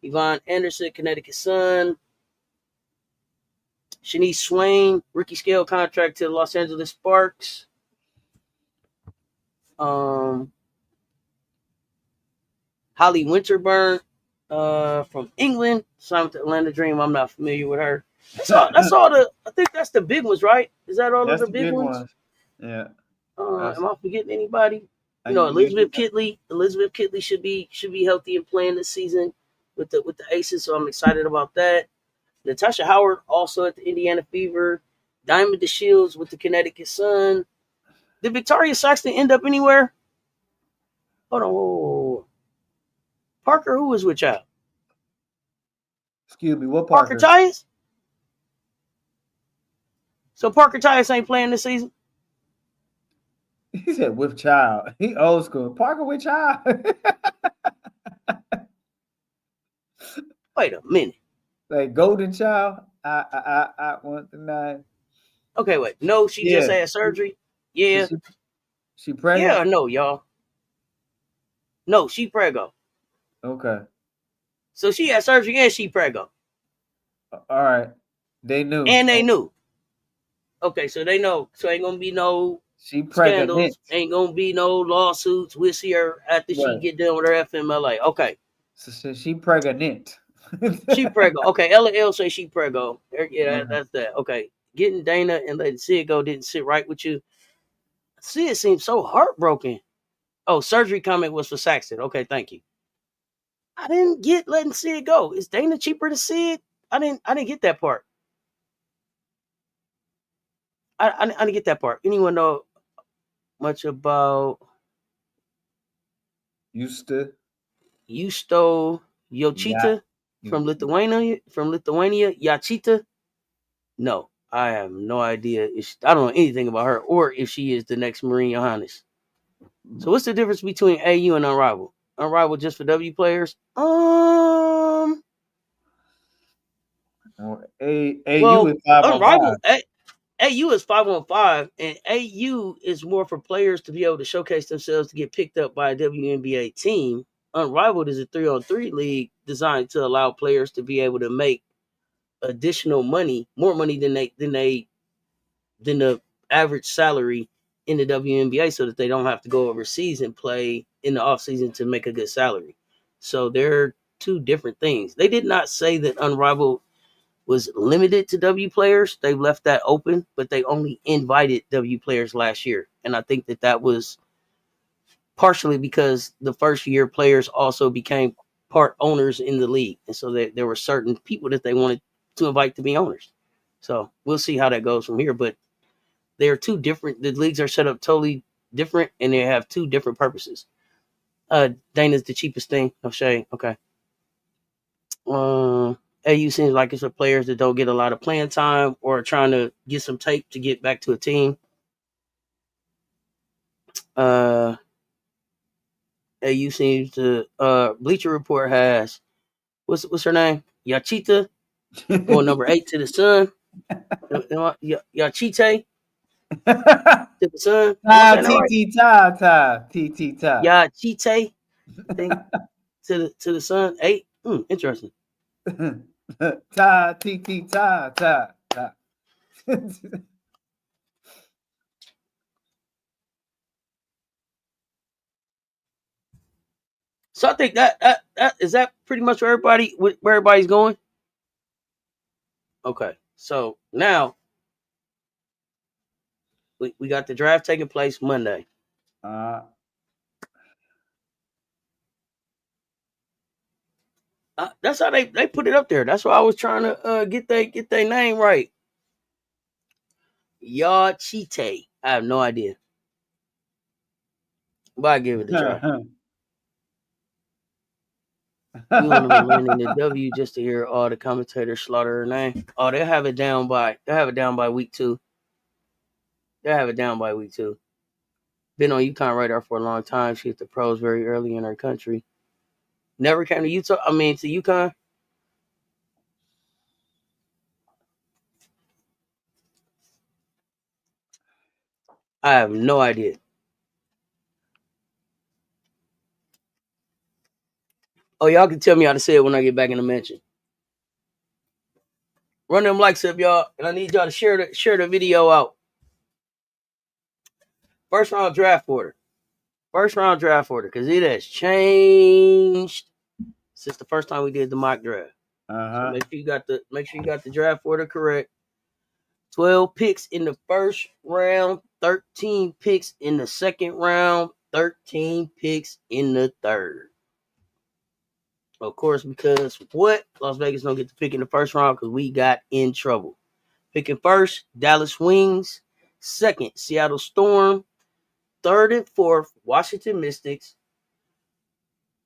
Yvonne Anderson, Connecticut Sun. Shanice Swain, rookie scale contract to the Los Angeles Sparks. Holly Winterburn from England, signed with the Atlanta Dream. I'm not familiar with her. That's all the. I think that's the big ones, right? Is that all of the big ones? Yeah. Am I forgetting anybody? Elizabeth Kitley. Elizabeth Kitley should be healthy and playing this season with the Aces, so I'm excited about that. Natasha Howard also at the Indiana Fever. Diamond DeShields with the Connecticut Sun. Did Victoria Saxton end up anywhere? Hold on. Whoa. Parker, who was with y'all? Excuse me, what Parker Parker? Tyus? So Parker Tyus ain't playing this season? He said with child. He old school. Parker with child. Wait a minute. Like golden child. I want the 9. Okay, wait. No, she just Yeah. had surgery. Yeah. She pregnant? Yeah or no, y'all? No, she preggo. Okay. So she had surgery and she preggo. All right. They knew. And they knew. Okay, so they know. So ain't gonna be no She pregnant. scandals. Ain't gonna be no lawsuits. We'll see her after she Right. get done with her FMLA. Okay. So she pregnant. She preggo. Okay, LL say she preggo. Yeah, Mhm. that's that. Okay. Getting Dana and letting Sid go didn't sit right with you. Sid seems so heartbroken. Oh, surgery comment was for Saxton. Okay, thank you. I didn't get letting Sid go. Is Dana cheaper than Sid? I didn't get that part. I didn't get that part. Anyone know much about Yusta? Yusto Yochita from Lithuania? From Lithuania, Yachita? No, I have no idea. I don't know anything about her, or if she is the next Marine Johannes. So, what's the difference between AU and Unrivaled? Unrivaled just for W players? AU Well, is 515. Unrivaled. AU is 515, and AU is more for players to be able to showcase themselves to get picked up by a WNBA team. Unrivaled is a 3-on-3 league designed to allow players to be able to make additional money, more money than the average salary in the WNBA, so that they don't have to go overseas and play in the offseason to make a good salary. So they're two different things. They did not say that Unrivaled was limited to W players. They left that open, but they only invited W players last year. And I think that was partially because the first year players also became part owners in the league. And so there were certain people that they wanted to invite to be owners. So we'll see how that goes from here. But they are two different, the leagues are set up totally different, and they have two different purposes. Dana's the cheapest thing. No shade. Okay. AU seems like it's for players that don't get a lot of playing time or are trying to get some tape to get back to a team. AU seems to Bleacher Report has what's her name? Yachita going number 8 to the Sun. Yachite to the Sun. Am I saying that right? TT ta. Yachite thing to the Sun. 8. Interesting. Ta TT ta. So I think that is that pretty much where everybody's going. Okay, so now we got the draft taking place Monday. That's how they put it up there. That's why I was trying to get their name right. Yachite. I have no idea, but I give it a try. You want to win in the W just to hear all the commentators slaughter her name. Oh, they'll have it down by week 2. They'll have it down by week 2. Been on UConn radar for a long time. She hit the pros very early in her country. Never came to Utah. I mean, to UConn. I have no idea. Oh, y'all can tell me how to say it when I get back in the mention. Run them likes up, y'all, and I need y'all to share the video out. First round draft order, because it has changed since the first time we did the mock draft. So make sure you got the draft order correct. 12 picks in the first round, 13 picks in the second round, 13 picks in the third. Of course, because Las Vegas don't get to pick in the first round because we got in trouble. Picking first, Dallas Wings. Second, Seattle Storm. 3rd and 4th, Washington Mystics.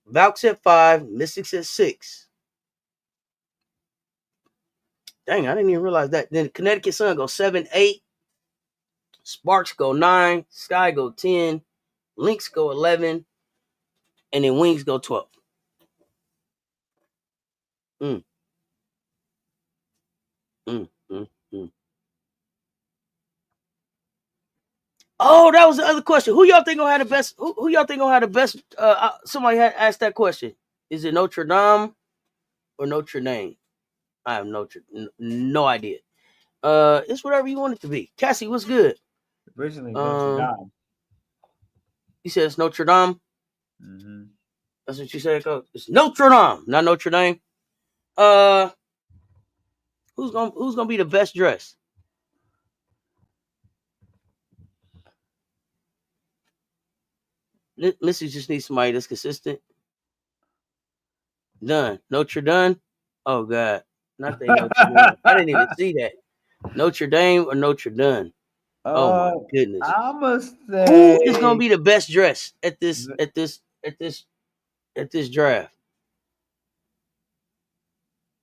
Valks at 5, Mystics at 6. Dang, I didn't even realize that. Then Connecticut Sun go 7, 8. Sparks go 9. Sky go 10. Lynx go 11. And then Wings go 12. Mm. Mm, mm, mm. Oh, that was the other question. Who y'all think gonna have the best? Who y'all think gonna have the best? Somebody had asked that question. Is it Notre Dame or Notre Dame? I have no idea. It's whatever you want it to be. Cassie, what's good? Originally Notre Dame. You said it's Notre Dame. Mm-hmm. That's what you said, Coach. It's Notre Dame, not Notre Dame. Who's gonna be the best dressed? Missy just needs somebody that's consistent. Done. Notre Dame. Oh God, not they Notre Dame. I didn't even see that. Notre Dame or Notre Dame. Oh my goodness. I must say, who is gonna be the best dressed at this draft?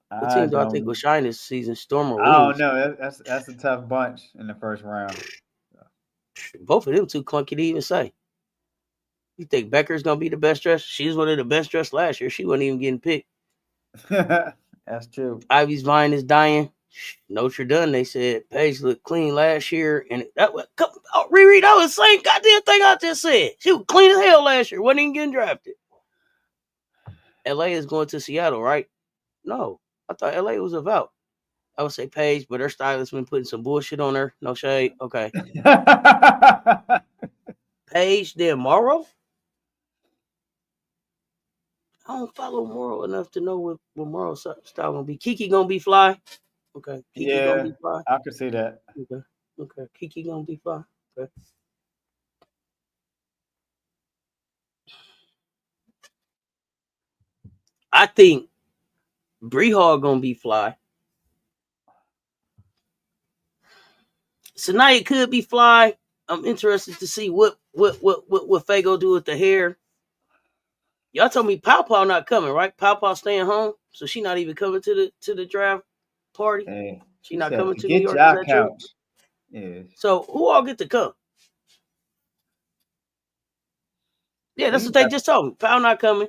What team do I think will shine this season? Storm or Wings? I don't know. That's a tough bunch in the first round. Both of them too clunky to even say. You think Becker's gonna be the best dressed? She's one of the best dressed last year. She wasn't even getting picked. That's true. Ivy's Vine is dying. Notre Dame, they said Paige looked clean last year, and Riri, that was the same goddamn thing I just said. She was clean as hell last year. Wasn't even getting drafted. LA is going to Seattle, right? No, I thought LA was about. I would say Paige, but her stylist been putting some bullshit on her. No shade. Okay. Paige, then Morrow? I don't follow Morrow enough to know what Morrow's style gonna be. Kiki gonna be fly. Okay. Kiki gonna be fly. I can see that. Okay. Kiki gonna be fly. Okay. I think Bree Hall gonna be fly. Sanaya could be fly. I'm interested to see what Fago do with the hair. Y'all told me Pow Pow not coming, right? Pow Pow staying home, so she not even coming to the draft party. Hey, she not coming to New York. Is that true? Yeah. So who all get to come? Yeah, that's what they just told me. Pow not coming.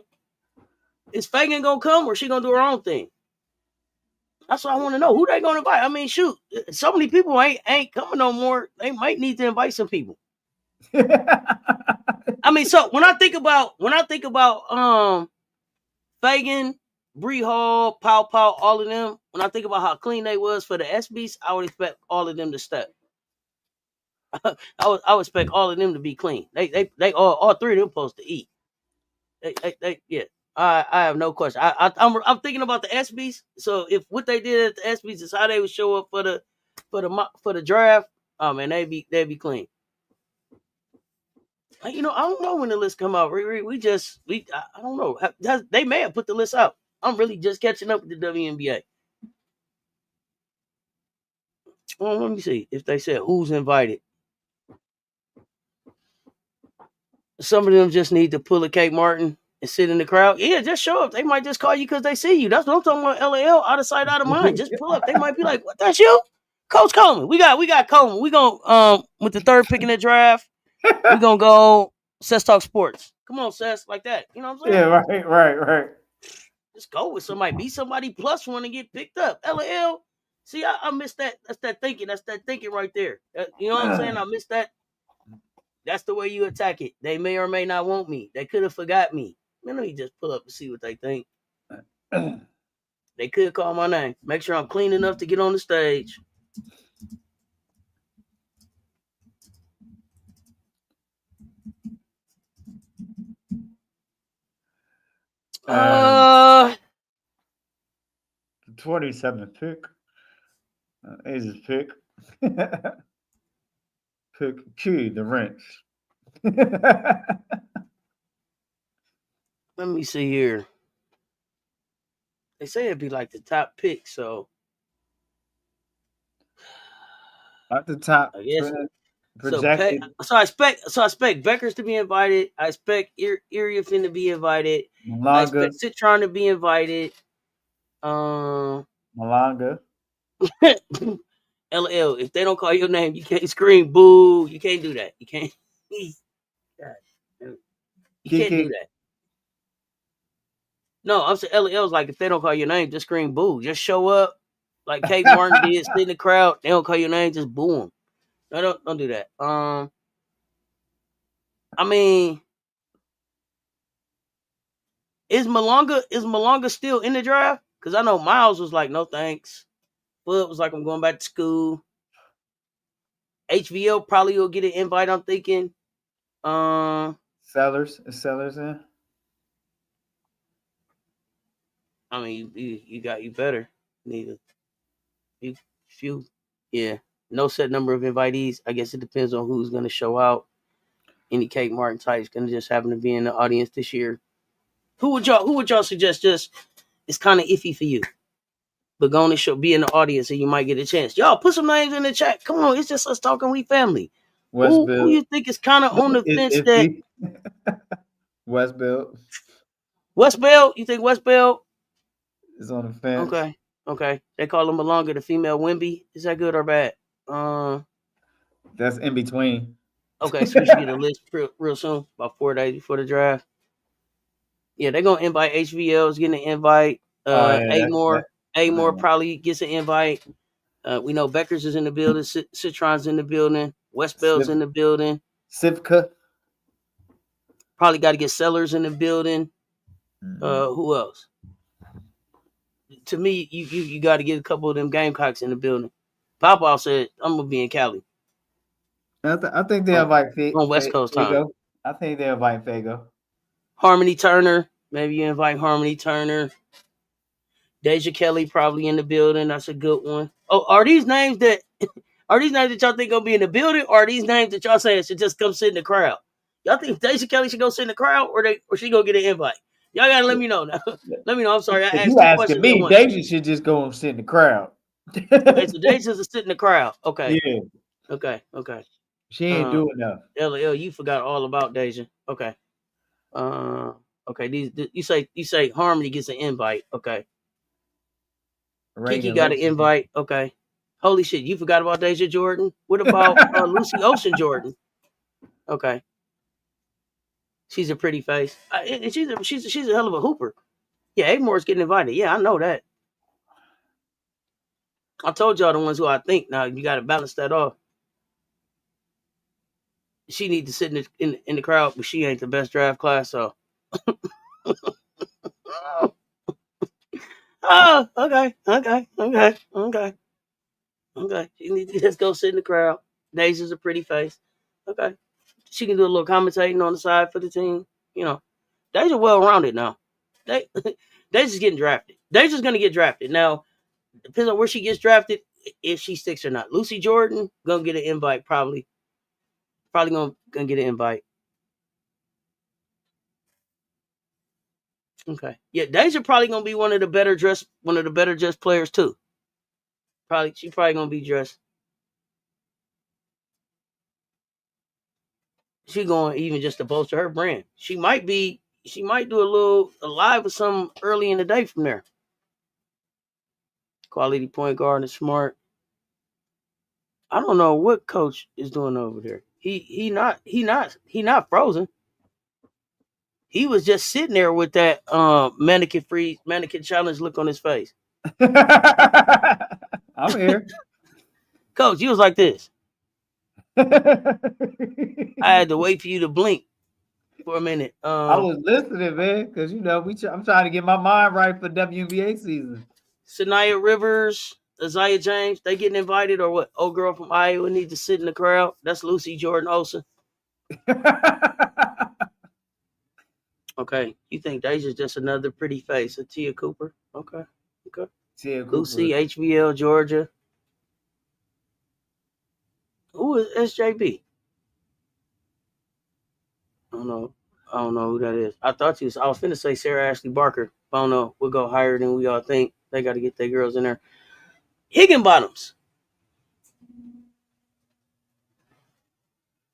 Is Fagan gonna come or she gonna do her own thing? That's what I want to know. Who they gonna invite? I mean, shoot, so many people ain't coming no more. They might need to invite some people. I mean, so when I think about Fagan, Bree Hall, Pow Pow, all of them, when I think about how clean they was for the SBs, I would expect all of them to step. I would expect all of them to be clean. They all three of them supposed to eat. Yeah. I have no question. I'm thinking about the SBs. So if what they did at the SBs is how they would show up for the draft, oh man, they'd be clean. I don't know when the list come out. I don't know. They may have put the list out. I'm really just catching up with the WNBA. Well, let me see if they said who's invited. Some of them just need to pull a Kate Martin and sit in the crowd. Yeah, just show up. They might just call you because they see you. That's what I'm talking about. LAL, out of sight, out of mind. Just pull up. They might be like, "What? That's you, Coach Coleman? We got Coleman. We gonna with the 3rd pick in the draft. We gonna go Cess Talk Sports. Come on, Cess, like that. You know what I'm saying? Yeah, right. Just go with somebody. Be somebody +1 and get picked up. LAL. See, I missed that. That's that thinking. That's that thinking right there. You know what I'm saying? I missed that. That's the way you attack it. They may or may not want me. They could have forgot me. Man, let me just pull up and see what they think. They could call my name. Make sure I'm clean enough to get on the stage. The 27th pick. Asia's pick. Pick Key, the wrench. Let me see here. They say it'd be like the top pick, so at the top. I guess projected. So I expect Beckers to be invited. I expect Iriafin to be invited. I Malanga, expect Citron to be invited. Um, Malanga. LL, if they don't call your name, you can't scream boo. You can't do that. You can't. God, you can't do Kiki. that. No, I'm saying LL's like if they don't call your name, just scream boo. Just show up like Kate Martin did, sit in the crowd. They don't call your name, just boo them. No, don't do that. I mean, is Malonga still in the draft? Because I know Miles was like, no thanks. Bud was like, I'm going back to school. HVL probably will get an invite. I'm thinking. Sellers. Is Sellers in? I mean, you better need a few. Yeah, no set number of invitees. I guess it depends on who's going to show out. Any Kate Martin types going to just happen to be in the audience this year. Who would y'all suggest? Just it's kind of iffy for you, but going to show be in the audience and you might get a chance. Y'all put some names in the chat. Come on, it's just us talking. We family. Who Westfield. you think is kind of on the fence that Westfield Westbell? You think Westbell? is on the fence. Okay. They call him Malonga, the female Wimby. Is that good or bad? That's in between. Okay, so we should get a list real soon, about 4 days before the draft. Yeah, they're gonna invite HVL's getting an invite. Amore probably gets an invite. We know Beckers is in the building, Citron's in the building, Westbell's in the building. Sivka. Probably got to get Sellers in the building. Who else? To me, you got to get a couple of them Gamecocks in the building. Papa said, I'm gonna be in Cali. I think they invite on West Coast time. I think they invite Fago. Harmony Turner. Maybe you invite Harmony Turner. Deja Kelly probably in the building. That's a good one. Oh, are these names that y'all think gonna be in the building, or are these names that y'all saying should just come sit in the crowd? Y'all think Deja Kelly should go sit in the crowd, or she gonna get an invite? Y'all gotta let me know now. Let me know. I'm sorry, I asked two questions. Me, Deja should just go and sit in the crowd. Okay, so Deja's to sit in the crowd. Okay. Yeah. Okay. She ain't doing enough. LL, you forgot all about Deja. Okay. Okay. You say Harmony gets an invite. Okay. Kiki got an invite. Okay. Holy shit, you forgot about Deja Jordan? What about Lucy Ocean Jordan? Okay. She's a pretty face. And she's a hell of a hooper. Yeah, Amore's getting invited. Yeah, I know that. I told y'all the ones who I think. Now you got to balance that off. She need to sit in the crowd, but she ain't the best draft class. So. Oh, okay. She needs to just go sit in the crowd. Deja's a pretty face. Okay. She can do a little commentating on the side for the team. You know, Deja's well rounded now. Deja's getting drafted. Deja's gonna get drafted. Now, depends on where she gets drafted, if she sticks or not. Lucy Jordan gonna get an invite probably. Probably gonna get an invite. Okay. Yeah, Deja probably gonna be one of the better dressed players too. She's probably gonna be dressed. She going even just to bolster her brand. She might do a live or something early in the day from there. Quality point guard and smart. I don't know what coach is doing over there. He not frozen. He was just sitting there with that mannequin challenge look on his face. I'm here. Coach, he was like this. I had to wait for you to blink for a minute. I was listening, man, because I'm trying to get my mind right for WNBA season. Sanaya Rivers, Isaiah James, they getting invited or what? Old girl from Iowa needs to sit in the crowd. That's Lucy Jordan Olsen. Okay, you think Deja's just another pretty face of Tia Cooper? Okay. Tia Cooper. Lucy, HVL, Georgia. Who is SJB? I don't know who that is. I was finna say Sarah Ashley Barker. I don't know. We'll go higher than we all think. They got to get their girls in there. Higginbottoms.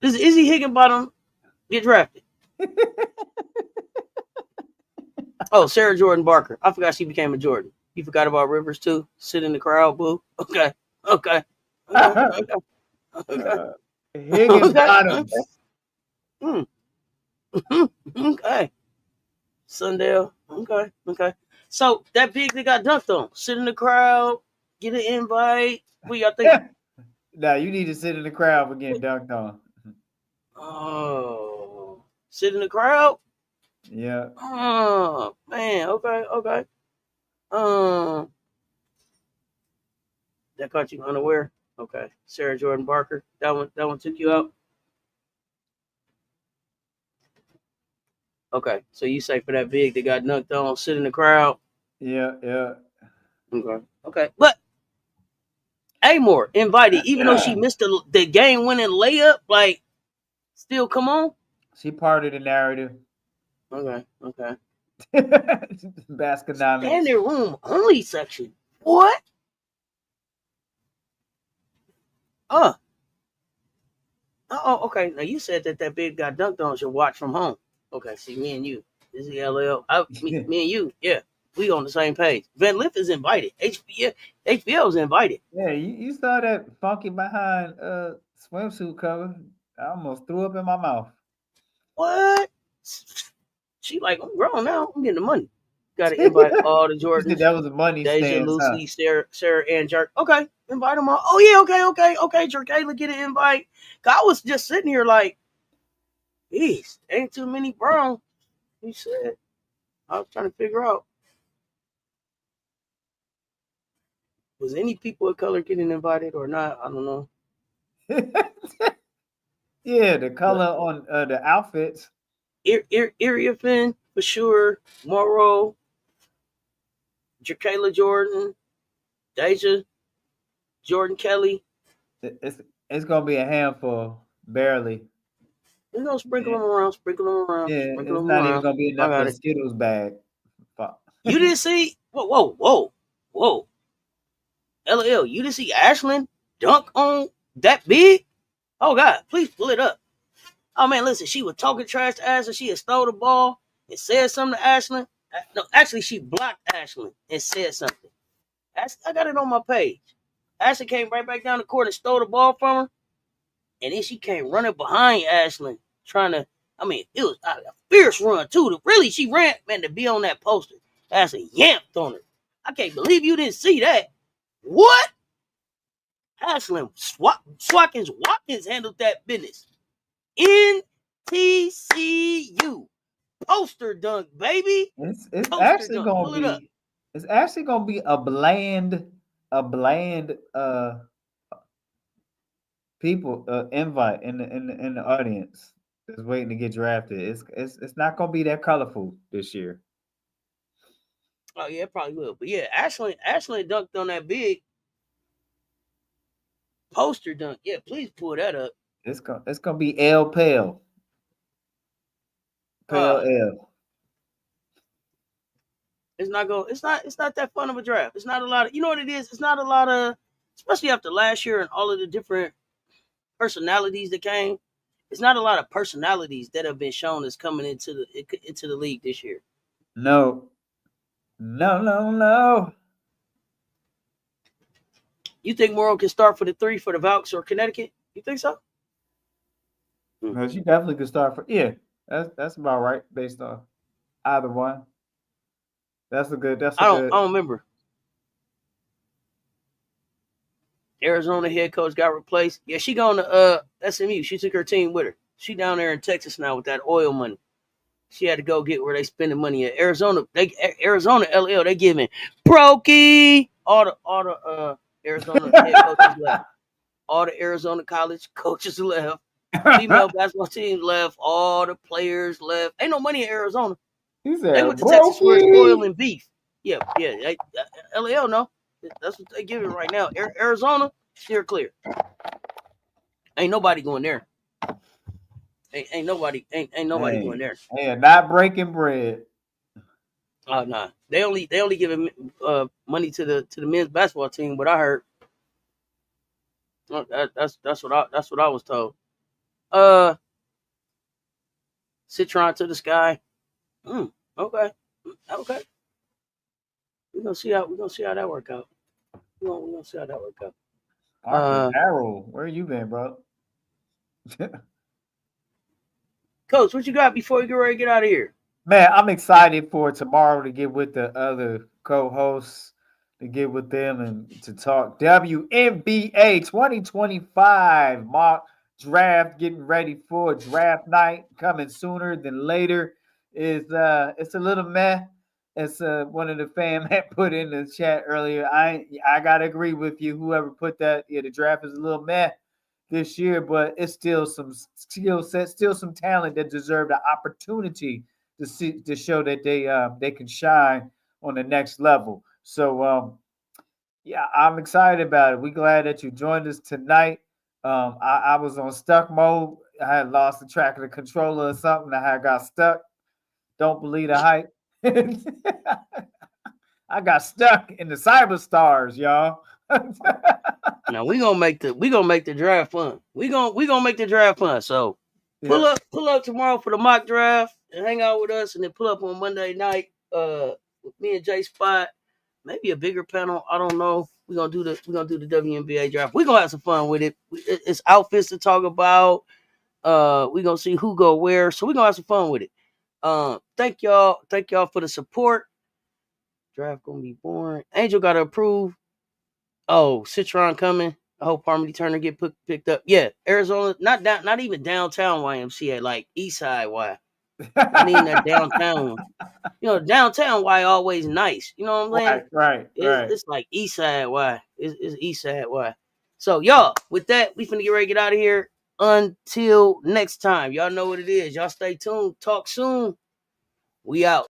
Does Izzy Higginbottom get drafted? Oh, Sarah Jordan Barker. I forgot she became a Jordan. You forgot about Rivers too? Sit in the crowd, boo. Okay. Okay. Okay. Okay. Okay. Okay. Higginbottoms. Mm. Okay. Sundale. Okay. Okay. So that big that got dunked on. Sit in the crowd. Get an invite. What y'all think? Now you need to sit in the crowd for getting dunked on. Oh. Sit in the crowd? Yeah. Oh man. Okay. Okay. Um. That caught you unaware. Okay. Sarah Jordan Barker. That one took you out. Okay. So you say for that big that got dunked on, sit in the crowd. Yeah. Yeah. Okay. Okay. But Amor invited, even though she missed the game winning layup, like still come on. She part of the narrative. Okay. Okay. Basconomics. Standing room only section. What? Oh, okay. Now you said that big got dunked on should watch from home. Okay, see, me and you. This is LL. Me and you. Yeah, we on the same page. Van Liff is invited. HBO is invited. Yeah, you saw that funky behind swimsuit cover. I almost threw up in my mouth. What? She like, I'm grown now. I'm getting the money. Got to invite all the You Jordans. said that was a money Deja, stance, huh? Lucy, Sarah, and Jerk. Okay, invite them all. Oh yeah, okay. Jerk, Kayla, get an invite. I was just sitting here like, geez, ain't too many brown. He said. I was trying to figure out, was any people of color getting invited or not? I don't know. Yeah, the color on the outfits. Iriafin for sure. Morrow, Jakayla Jordan, Deja, Jordan Kelly. It's gonna be a handful, barely. You know, sprinkle them around. Yeah, it's Sprinkle them not even around. gonna be I enough got for a it. Skittles bag. Fuck. You didn't see? Whoa. LL, you didn't see Ashlyn dunk on that big? Oh, God, please pull it up. Oh, man, listen, she was talking trash to Ashlyn. She had stole the ball and said something to Ashlyn. No, actually, she blocked Ashlyn and said something. I got it on my page. Ashlyn came right back down the court and stole the ball from her. And then she came running behind Ashlyn, trying to, it was a fierce run, too. Really, she ran, man, to be on that poster. Ashlyn yamped on her. I can't believe you didn't see that. What? Ashlyn Watkins handled that business. NTCU. Poster dunk, baby. It's Poster actually dunk. gonna Pull it up. be it's actually gonna be a bland people invite in the audience that's waiting to get drafted. It's not gonna be that colorful this year. Oh yeah, it probably will. But yeah, Ashlyn dunked on that big poster dunk. Yeah, please pull that up. It's gonna be L Pale. Pale L. It's not that fun of a draft. It's not a lot of, you know what it is? It's not a lot of, especially after last year and all of the different personalities that came. It's not a lot of personalities that have been shown as coming into the league this year. No. You think Morrow can start for the 3 for the Valks or Connecticut? You think so? No, she definitely could start for That's about right based on either one. I don't remember. Arizona head coach got replaced. Yeah, she going to SMU. She took her team with her. She down there in Texas now with that oil money. She had to go get where they spending money at. Arizona LL, they giving Brokey. All the Arizona head coaches left. All the Arizona college coaches left. Female basketball teams left. All the players left. Ain't no money in Arizona. He said, they went to Texas where it's oil and beef. Yeah. LL, no. That's what they giving right now. Arizona, steer clear. Ain't nobody going there. Ain't nobody going there. They are not breaking bread. Oh nah. They only giving money to the men's basketball team. What I heard. That's what I was told. Citron to the sky. Okay. Okay. We're gonna see how that work out. We're gonna see how that work out. Marcus Harold, where you been, bro? Coach, what you got before you get ready to get out of here? Man, I'm excited for tomorrow to get with the other co-hosts, to get with them and to talk WNBA 2025 mock draft, getting ready for draft night coming sooner than later. Is it's a little meh. It's one of the fan had put in the chat earlier. I gotta agree with you. Whoever put that, yeah, the draft is a little meh this year, but it's still some skill set, still some talent that deserve the opportunity to show that they can shine on the next level. So yeah, I'm excited about it. We glad that you joined us tonight. I was on stuck mode. I had lost the track of the controller or something. I had got stuck. Don't believe the hype. I got stuck in the cyber stars, y'all. Now we gonna make the draft fun. We gonna make the draft fun. So pull up tomorrow for the mock draft and hang out with us, and then pull up on Monday night with me and Jay Spot. Maybe a bigger panel. I don't know. We're gonna do the WNBA draft. We're gonna have some fun with it. It's outfits to talk about. We're gonna see who go where. So we're gonna have some fun with it. Thank y'all for the support. Draft gonna be boring. Angel gotta approve. Oh, Citron coming. I hope Harmony Turner get picked up. Yeah, Arizona, not even downtown YMCA, like East Side Y. I mean that downtown one. You know, downtown Y always nice. You know what I'm saying? Right. It's like East Side Y. It's East Side Y. So y'all, with that, we finna get ready to get out of here. Until next time, y'all know what it is. Y'all stay tuned. Talk soon. We out.